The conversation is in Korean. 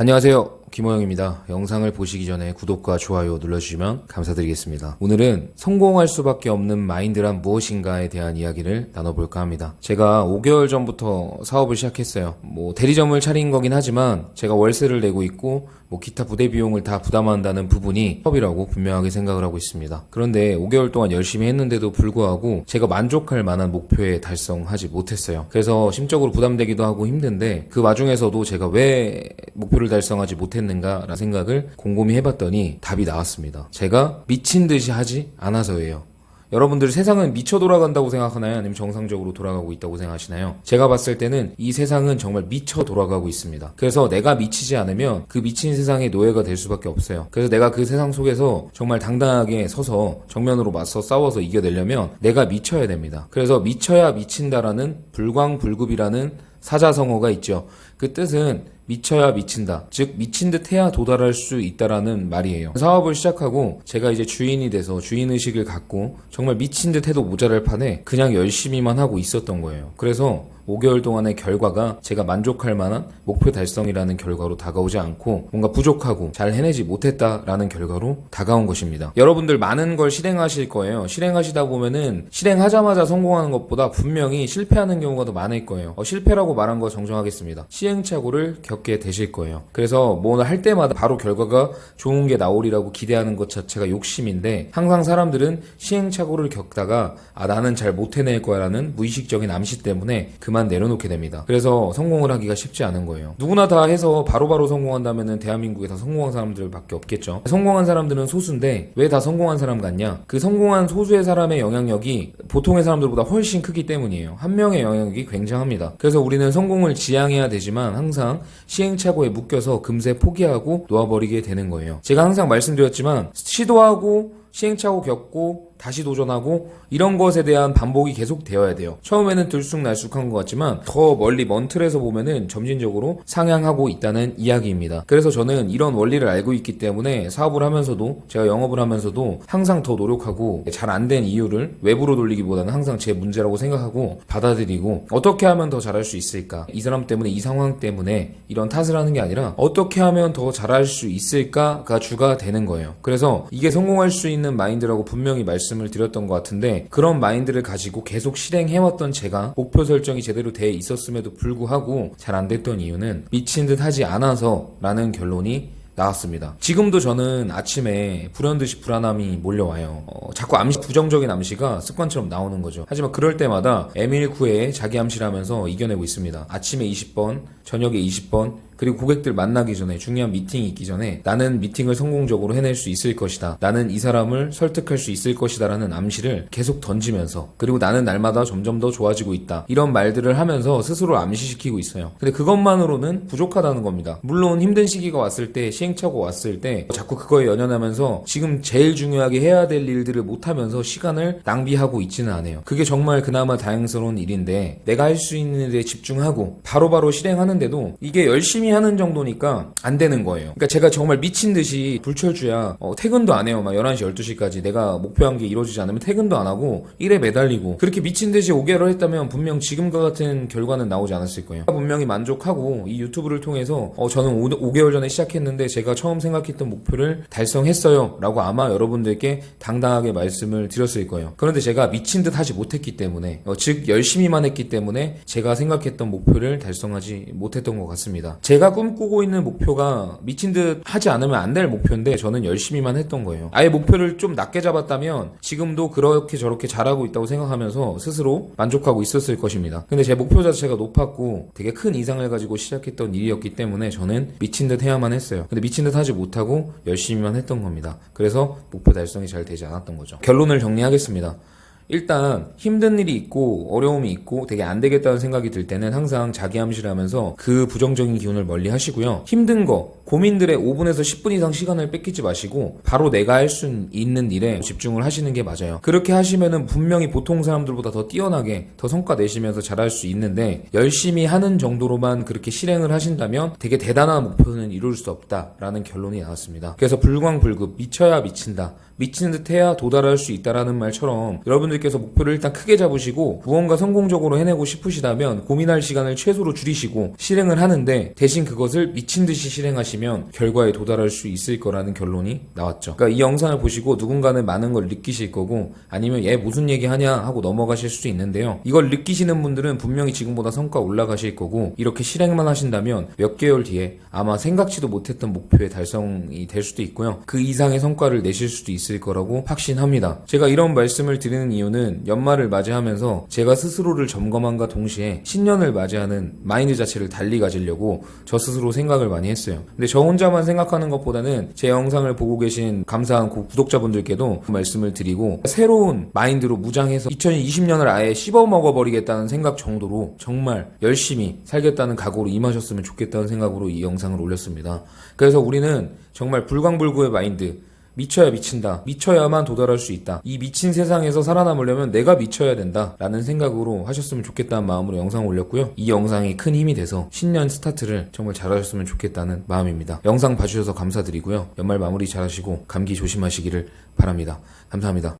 안녕하세요. 김호영입니다. 영상을 보시기 전에 구독과 좋아요 눌러주시면 감사드리겠습니다. 오늘은 성공할 수밖에 없는 마인드란 무엇인가에 대한 이야기를 나눠볼까 합니다. 제가 5개월 전부터 사업을 시작했어요. 대리점을 차린 거긴 하지만 제가 월세를 내고 있고 기타 부대 비용을 다 부담한다는 부분이 사업이라고 분명하게 생각을 하고 있습니다. 그런데 5개월 동안 열심히 했는데도 불구하고 제가 만족할 만한 목표에 달성하지 못했어요. 그래서 심적으로 부담되기도 하고 힘든데 그 와중에서도 제가 왜 목표를 달성하지 못했는가라는 생각을 곰곰이 해봤더니 답이 나왔습니다. 제가 미친 듯이 하지 않아서예요. 여러분들 세상은 미쳐 돌아간다고 생각하나요? 아니면 정상적으로 돌아가고 있다고 생각하시나요? 제가 봤을 때는 이 세상은 정말 미쳐 돌아가고 있습니다. 그래서 내가 미치지 않으면 그 미친 세상의 노예가 될 수밖에 없어요. 그래서 내가 그 세상 속에서 정말 당당하게 서서 정면으로 맞서 싸워서 이겨내려면 내가 미쳐야 됩니다. 그래서 미쳐야 미친다라는 불광불급이라는 사자성어가 있죠. 그 뜻은 미쳐야 미친다. 즉 미친 듯 해야 도달할 수 있다라는 말이에요. 사업을 시작하고 제가 이제 주인이 돼서 주인의식을 갖고 정말 미친 듯 해도 모자랄 판에 그냥 열심히만 하고 있었던 거예요. 그래서 5개월 동안의 결과가 제가 만족할 만한 목표 달성이라는 결과로 다가오지 않고 뭔가 부족하고 잘 해내지 못했다라는 결과로 다가온 것입니다. 여러분들 많은 걸 실행하실 거예요. 실행하시다 보면은 실행하자마자 성공하는 것보다 분명히 실패하는 경우가 더 많을 거예요. 실패라고 말한 거 정정하겠습니다. 시행착오를 겪게 되실 거예요. 그래서 뭘 할 때마다 바로 결과가 좋은 게 나오리라고 기대하는 것 자체가 욕심인데 항상 사람들은 시행착오를 겪다가 나는 잘 못 해낼 거야 라는 무의식적인 암시 때문에 그만 내려놓게 됩니다. 그래서 성공을 하기가 쉽지 않은 거예요. 누구나 다 해서 바로바로 성공한다면은 대한민국에 다 성공한 사람들밖에 없겠죠. 성공한 사람들은 소수인데 왜 다 성공한 사람 같냐? 그 성공한 소수의 사람의 영향력이 보통의 사람들보다 훨씬 크기 때문이에요. 한 명의 영향력이 굉장합니다. 그래서 우리는 성공을 지향해야 되지만 항상 시행착오에 묶여서 금세 포기하고 놓아버리게 되는 거예요. 제가 항상 말씀드렸지만 시도하고 시행착오 겪고 다시 도전하고 이런 것에 대한 반복이 계속 되어야 돼요. 처음에는 들쑥날쑥한 것 같지만 더 멀리 먼 틀에서 보면은 점진적으로 상향하고 있다는 이야기입니다. 그래서 저는 이런 원리를 알고 있기 때문에 사업을 하면서도 제가 영업을 하면서도 항상 더 노력하고 잘 안 된 이유를 외부로 돌리기보다는 항상 제 문제라고 생각하고 받아들이고 어떻게 하면 더 잘할 수 있을까? 이 사람 때문에 이 상황 때문에 이런 탓을 하는 게 아니라 어떻게 하면 더 잘할 수 있을까가 주가 되는 거예요. 그래서 이게 성공할 수 있는 마인드라고 분명히 말씀을 드렸던 것 같은데 그런 마인드를 가지고 계속 실행해왔던 제가 목표 설정이 제대로 돼 있었음에도 불구하고 잘 안 됐던 이유는 미친 듯 하지 않아서 라는 결론이 나왔습니다. 지금도 저는 아침에 불현듯이 불안함이 몰려와요. 자꾸 부정적인 암시가 습관처럼 나오는 거죠. 하지만 그럴 때마다 M19에 자기 암시를 하면서 이겨내고 있습니다. 아침에 20번, 저녁에 20번, 그리고 고객들 만나기 전에 중요한 미팅이 있기 전에 나는 미팅을 성공적으로 해낼 수 있을 것이다. 나는 이 사람을 설득할 수 있을 것이다 라는 암시를 계속 던지면서 그리고 나는 날마다 점점 더 좋아지고 있다. 이런 말들을 하면서 스스로 암시시키고 있어요. 근데 그것만으로는 부족하다는 겁니다. 물론 힘든 시기가 왔을 때 시행착오 왔을 때 자꾸 그거에 연연하면서 지금 제일 중요하게 해야 될 일들을 못하면서 시간을 낭비하고 있지는 않아요. 그게 정말 그나마 다행스러운 일인데 내가 할 수 있는 일에 집중하고 바로바로 실행하는데도 이게 열심히 하는 정도니까 안 되는 거예요. 그러니까 제가 정말 미친 듯이 불철주야 퇴근도 안 해요. 막 11시 12시까지 내가 목표한 게 이루어지지 않으면 퇴근도 안 하고 일에 매달리고 그렇게 미친 듯이 5개월을 했다면 분명 지금과 같은 결과는 나오지 않았을 거예요. 분명히 만족하고 이 유튜브를 통해서 저는 5개월 전에 시작했는데 제가 처음 생각했던 목표를 달성했어요 라고 아마 여러분들께 당당하게 말씀을 드렸을 거예요. 그런데 제가 미친 듯 하지 못했기 때문에 즉 열심히만 했기 때문에 제가 생각했던 목표를 달성하지 못했던 것 같습니다. 제가 꿈꾸고 있는 목표가 미친 듯 하지 않으면 안 될 목표인데 저는 열심히만 했던 거예요. 아예 목표를 좀 낮게 잡았다면 지금도 그렇게 저렇게 잘하고 있다고 생각하면서 스스로 만족하고 있었을 것입니다. 근데 제 목표 자체가 높았고 되게 큰 이상을 가지고 시작했던 일이었기 때문에 저는 미친 듯 해야만 했어요. 근데 미친 듯 하지 못하고 열심히만 했던 겁니다. 그래서 목표 달성이 잘 되지 않았던 거죠. 결론을 정리하겠습니다. 일단 힘든 일이 있고 어려움이 있고 되게 안 되겠다는 생각이 들 때는 항상 자기 암시를 하면서 그 부정적인 기운을 멀리 하시고요. 힘든 거 고민들에 5분에서 10분 이상 시간을 뺏기지 마시고 바로 내가 할 수 있는 일에 집중을 하시는 게 맞아요. 그렇게 하시면은 분명히 보통 사람들보다 더 뛰어나게 더 성과 내시면서 잘할 수 있는데 열심히 하는 정도로만 그렇게 실행을 하신다면 되게 대단한 목표는 이룰 수 없다라는 결론이 나왔습니다. 그래서 불광불급 미쳐야 미친다. 미치는 듯 해야 도달할 수 있다라는 말처럼 여러분들 여러분들께서 목표를 일단 크게 잡으시고 무언가 성공적으로 해내고 싶으시다면 고민할 시간을 최소로 줄이시고 실행을 하는데, 대신 그것을 미친 듯이 실행하시면 결과에 도달할 수 있을 거라는 결론이 나왔죠. 그러니까 이 영상을 보시고 누군가는 많은 걸 느끼실 거고, 아니면 얘 무슨 얘기 하냐 하고 넘어가실 수도 있는데요. 이걸 느끼시는 분들은 분명히 지금보다 성과 올라가실 거고, 이렇게 실행만 하신다면 몇 개월 뒤에 아마 생각지도 못했던 목표에 달성이 될 수도 있고요. 그 이상의 성과를 내실 수도 있을 거라고 확신합니다. 제가 이런 말씀을 드리는 이유는 연말을 맞이하면서 제가 스스로를 점검함과 동시에 신년을 맞이하는 마인드 자체를 달리 가지려고 저 스스로 생각을 많이 했어요. 근데 저 혼자만 생각하는 것보다는 제 영상을 보고 계신 감사한 구독자분들께도 말씀을 드리고, 새로운 마인드로 무장해서 2020년을 아예 씹어먹어버리겠다는 생각 정도로 정말 열심히 살겠다는 각오로 임하셨으면 좋겠다는 생각으로 이 영상을 올렸습니다. 그래서 우리는 정말 불광불구의 마인드, 미쳐야 미친다, 미쳐야만 도달할 수 있다, 이 미친 세상에서 살아남으려면 내가 미쳐야 된다 라는 생각으로 하셨으면 좋겠다는 마음으로 영상을 올렸고요. 이 영상이 큰 힘이 돼서 신년 스타트를 정말 잘하셨으면 좋겠다는 마음입니다. 영상 봐주셔서 감사드리고요. 연말 마무리 잘하시고 감기 조심하시기를 바랍니다. 감사합니다.